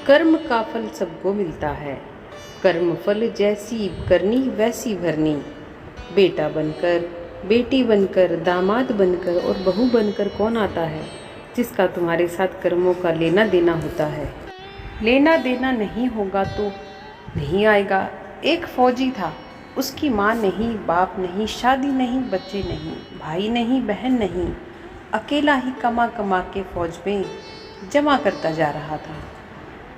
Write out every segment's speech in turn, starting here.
कर्म का फल सबको मिलता है। कर्म फल जैसी करनी वैसी भरनी। बेटा बनकर, बेटी बनकर, दामाद बनकर और बहू बनकर कौन आता है जिसका तुम्हारे साथ कर्मों का लेना देना होता है। लेना देना नहीं होगा तो नहीं आएगा। एक फौजी था, उसकी माँ नहीं, बाप नहीं, शादी नहीं, बच्चे नहीं, भाई नहीं, बहन नहीं, अकेला ही कमा कमा के फौज में जमा करता जा रहा था।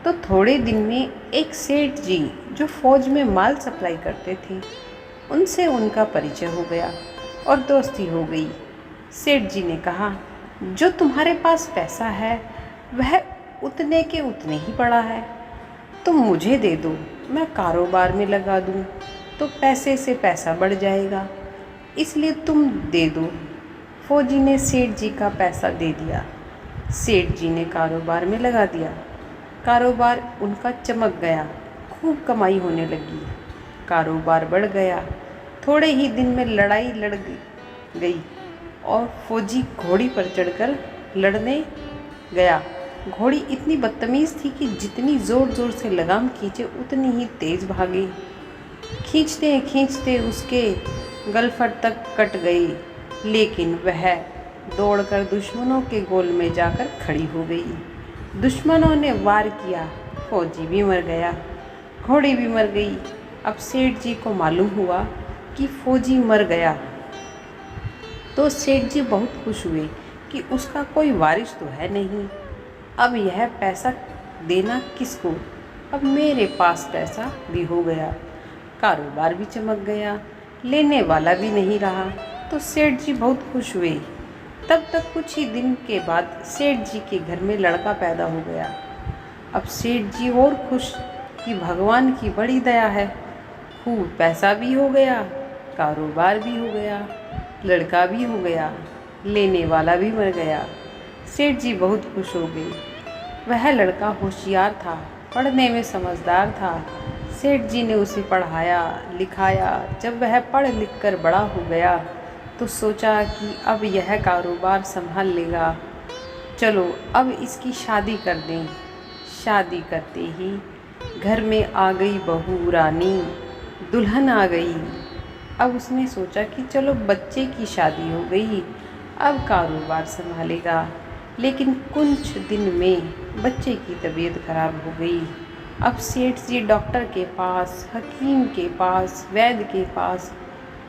तो थोड़े दिन में एक सेठ जी जो फौज में माल सप्लाई करते थे, उनसे उनका परिचय हो गया और दोस्ती हो गई। सेठ जी ने कहा, जो तुम्हारे पास पैसा है वह उतने के उतने ही पड़ा है, तुम मुझे दे दो, मैं कारोबार में लगा दूं तो पैसे से पैसा बढ़ जाएगा, इसलिए तुम दे दो। फौजी ने सेठ जी का पैसा दे दिया। सेठ जी ने कारोबार में लगा दिया। कारोबार उनका चमक गया, खूब कमाई होने लगी, कारोबार बढ़ गया। थोड़े ही दिन में लड़ाई लड़ गई और फौजी घोड़ी पर चढ़कर लड़ने गया। घोड़ी इतनी बदतमीज़ थी कि जितनी ज़ोर ज़ोर से लगाम खींचे उतनी ही तेज़ भागे। खींचते खींचते उसके गलफट तक कट गई, लेकिन वह दौड़कर दुश्मनों के गोल में जाकर खड़ी हो गई। दुश्मनों ने वार किया, फौजी भी मर गया, घोड़ी भी मर गई। अब सेठ जी को मालूम हुआ कि फौजी मर गया तो सेठ जी बहुत खुश हुए कि उसका कोई वारिस तो है नहीं। अब यह पैसा देना किसको, अब मेरे पास पैसा भी हो गया, कारोबार भी चमक गया, लेने वाला भी नहीं रहा। तो सेठ जी बहुत खुश हुए। तब तक कुछ ही दिन के बाद सेठ जी के घर में लड़का पैदा हो गया। अब सेठ जी और खुश कि भगवान की बड़ी दया है, खूब पैसा भी हो गया, कारोबार भी हो गया, लड़का भी हो गया, लेने वाला भी मर गया। सेठ जी बहुत खुश हो गए। वह लड़का होशियार था, पढ़ने में समझदार था। सेठ जी ने उसे पढ़ाया लिखाया। जब वह पढ़ लिख कर बड़ा हो गया तो सोचा कि अब यह कारोबार संभाल लेगा, चलो अब इसकी शादी कर दें। शादी करते ही घर में आ गई बहू रानी, दुल्हन आ गई। अब उसने सोचा कि चलो बच्चे की शादी हो गई, अब कारोबार संभालेगा। लेकिन कुछ दिन में बच्चे की तबीयत खराब हो गई। अब सेठ जी डॉक्टर के पास, हकीम के पास, वैद्य के पास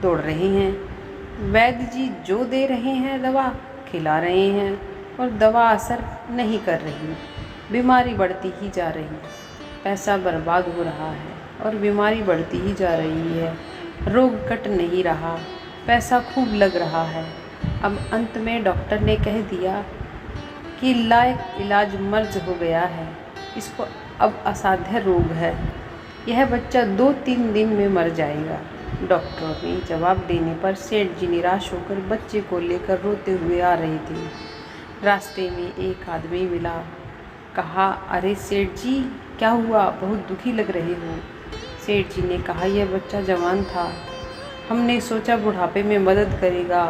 दौड़ रहे हैं। वैद्य जी जो दे रहे हैं दवा खिला रहे हैं और दवा असर नहीं कर रही, बीमारी बढ़ती ही जा रही, पैसा बर्बाद हो रहा है और बीमारी बढ़ती ही जा रही है, रोग कट नहीं रहा, पैसा खूब लग रहा है। अब अंत में डॉक्टर ने कह दिया कि लायक इलाज मर्ज हो गया है, इसको अब असाध्य रोग है, यह बच्चा 2-3 दिन में मर जाएगा। डॉक्टरों ने जवाब देने पर सेठ जी निराश होकर बच्चे को लेकर रोते हुए आ रहे थे। रास्ते में एक आदमी मिला। कहा, अरे सेठ जी क्या हुआ, बहुत दुखी लग रहे हो। सेठ जी ने कहा, यह बच्चा जवान था, हमने सोचा बुढ़ापे में मदद करेगा,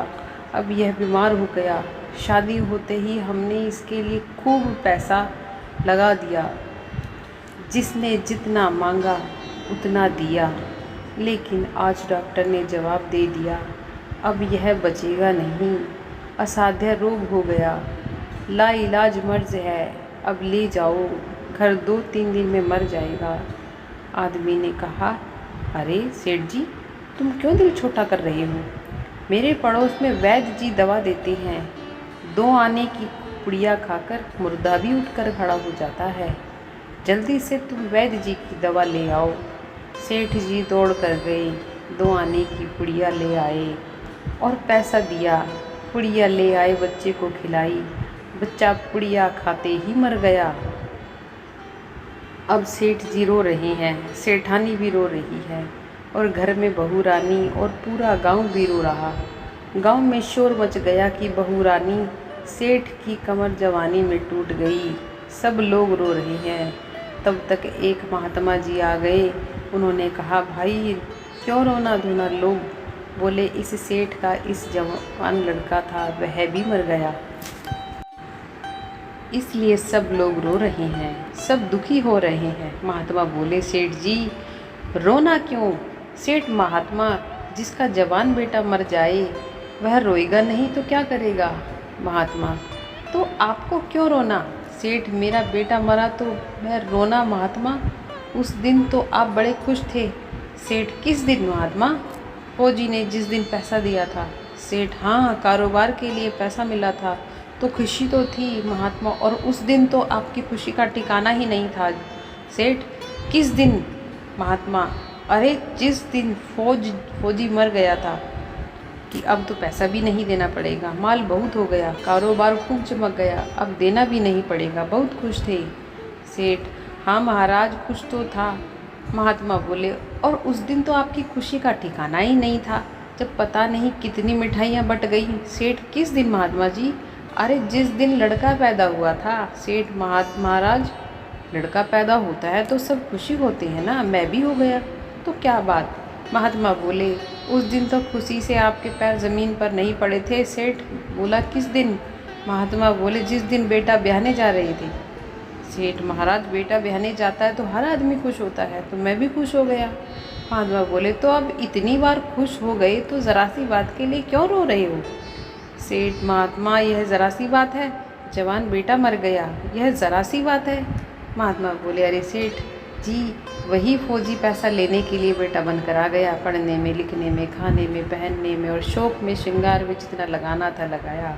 अब यह बीमार हो गया, शादी होते ही हमने इसके लिए खूब पैसा लगा दिया, जिसने जितना मांगा उतना दिया, लेकिन आज डॉक्टर ने जवाब दे दिया अब यह बचेगा नहीं, असाध्य रोग हो गया, लाइलाज मर्ज है, अब ले जाओ घर, 2-3 दिन में मर जाएगा। आदमी ने कहा, अरे सेठ जी तुम क्यों दिल छोटा कर रहे हो, मेरे पड़ोस में वैद्य जी दवा देते हैं, 2 आने की पुड़िया खाकर मुर्दा भी उठकर खड़ा हो जाता है, जल्दी से तुम वैद्य जी की दवा ले आओ। सेठ जी दौड़ कर गए, 2 आने की पुड़िया ले आए और पैसा दिया, पुड़िया ले आए, बच्चे को खिलाई, बच्चा पुड़िया खाते ही मर गया। अब सेठ जी रो रहे हैं, सेठानी भी रो रही है और घर में बहू रानी और पूरा गांव भी रो रहा। गांव में शोर मच गया कि बहू रानी सेठ की कमर जवानी में टूट गई, सब लोग रो रहे हैं। तब तक एक महात्मा जी आ गए, उन्होंने कहा, भाई क्यों रोना धोना। लोग बोले, इस सेठ का इस जवान लड़का था, वह भी मर गया, इसलिए सब लोग रो रहे हैं, सब दुखी हो रहे हैं। महात्मा बोले, सेठ जी रोना क्यों? सेठ महात्मा, जिसका जवान बेटा मर जाए वह रोएगा नहीं तो क्या करेगा? महात्मा, तो आपको क्यों रोना? सेठ, मेरा बेटा मरा तो मैं रोना महात्मा? उस दिन तो आप बड़े खुश थे। सेठ, किस दिन महात्मा? फौजी ने जिस दिन पैसा दिया था। सेठ, हाँ, कारोबार के लिए पैसा मिला था तो खुशी तो थी महात्मा, और उस दिन तो आपकी खुशी का ठिकाना ही नहीं था। सेठ, किस दिन? महात्मा, अरे जिस दिन फौजी मर गया था कि अब तो पैसा भी नहीं देना पड़ेगा, माल बहुत हो गया, कारोबार खूब चमक गया, अब देना भी नहीं पड़ेगा, बहुत खुश थे। सेठ, हाँ महाराज, खुश तो था। महात्मा बोले, और उस दिन तो आपकी खुशी का ठिकाना ही नहीं था, जब पता नहीं कितनी मिठाइयाँ बट गई। सेठ, किस दिन महात्मा जी? अरे जिस दिन लड़का पैदा हुआ था। सेठ, महाराज, लड़का पैदा होता है तो सब खुशी होते हैं ना, मैं भी हो गया तो क्या बात? महात्मा बोले, उस दिन तो खुशी से आपके पैर ज़मीन पर नहीं पड़े थे। सेठ बोला, किस दिन? महात्मा बोले, जिस दिन बेटा ब्याहने जा रही थी। सेठ, महाराज, बेटा ब्याहने जाता है तो हर आदमी खुश होता है, तो मैं भी खुश हो गया। महात्मा बोले, तो अब इतनी बार खुश हो गए तो ज़रा सी बात के लिए क्यों रो रहे हो? सेठ, महात्मा, यह ज़रा सी बात है, जवान बेटा मर गया, यह ज़रा सी बात है। महात्मा बोले, अरे सेठ जी, वही फौजी पैसा लेने के लिए बेटा बनकर आ गया, पढ़ने में, लिखने में, खाने में, पहनने में और शौक में, श्रृंगार में जितना लगाना था लगाया,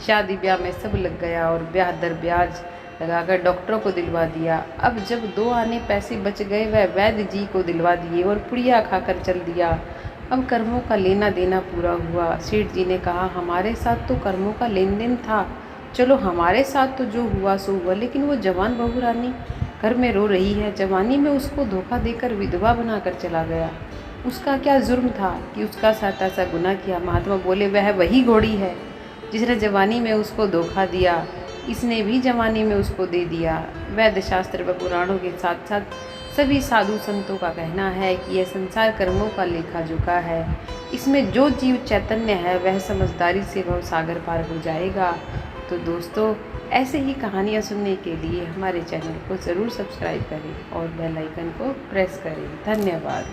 शादी ब्याह में सब लग गया और ब्याह दर ब्याज लगाकर डॉक्टरों को दिलवा दिया। अब जब 2 आने पैसे बच गए वह वैद्य जी को दिलवा दिए और पुड़िया खाकर चल दिया। अब कर्मों का लेना देना पूरा हुआ। सेठ जी ने कहा, हमारे साथ तो कर्मों का लेन देन था, चलो हमारे साथ तो जो हुआ सो हुआ, लेकिन वो जवान बहू रानी घर में रो रही है, जवानी में उसको धोखा देकर विधवा बनाकर चला गया, उसका क्या जुर्म था कि उसका साथ ऐसा गुनाह किया? महात्मा बोले, वह वही घोड़ी है जिसने जवानी में उसको धोखा दिया, इसने भी जवानी में उसको दे दिया। वैद्य शास्त्र व पुराणों के साथ साथ सभी साधु संतों का कहना है कि यह संसार कर्मों का लेखा जोखा है, इसमें जो जीव चैतन्य है वह समझदारी से भव सागर पार हो जाएगा। तो दोस्तों, ऐसे ही कहानियाँ सुनने के लिए हमारे चैनल को ज़रूर सब्सक्राइब करें और बेल आइकन को प्रेस करें। धन्यवाद।